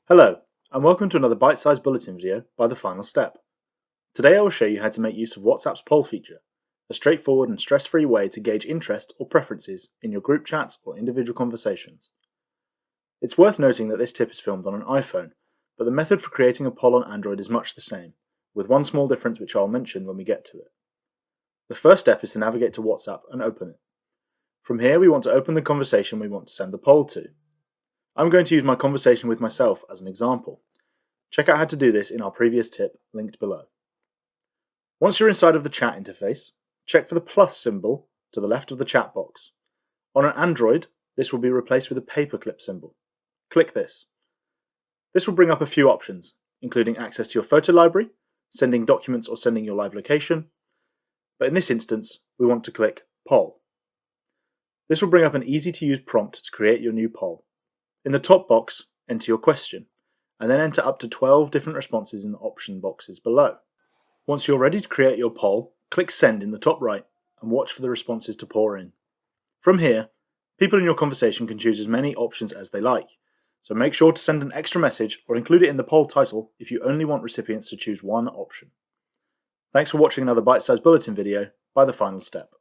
Hello, and welcome to another bite-sized bulletin video by The Final Step. Today I will show you how to make use of WhatsApp's poll feature, a straightforward and stress-free way to gauge interest or preferences in your group chats or individual conversations. It's worth noting that this tip is filmed on an iPhone, but the method for creating a poll on Android is much the same, with one small difference which I'll mention when we get to it. The first step is to navigate to WhatsApp and open it. From here we want to open the conversation we want to send the poll to. I'm going to use my conversation with myself as an example. Check out how to do this in our previous tip linked below. Once you're inside of the chat interface, check for the plus symbol to the left of the chat box. On an Android, this will be replaced with a paperclip symbol. Click this. This will bring up a few options, including access to your photo library, sending documents or sending your live location, but in this instance, we want to click Poll. This will bring up an easy-to-use prompt to create your new poll. In the top box, enter your question, and then enter up to 12 different responses in the option boxes below. Once you're ready to create your poll, click Send in the top right and watch for the responses to pour in. From here, people in your conversation can choose as many options as they like, so make sure to send an extra message or include it in the poll title if you only want recipients to choose one option. Thanks for watching another bite-sized bulletin video by The Final Step.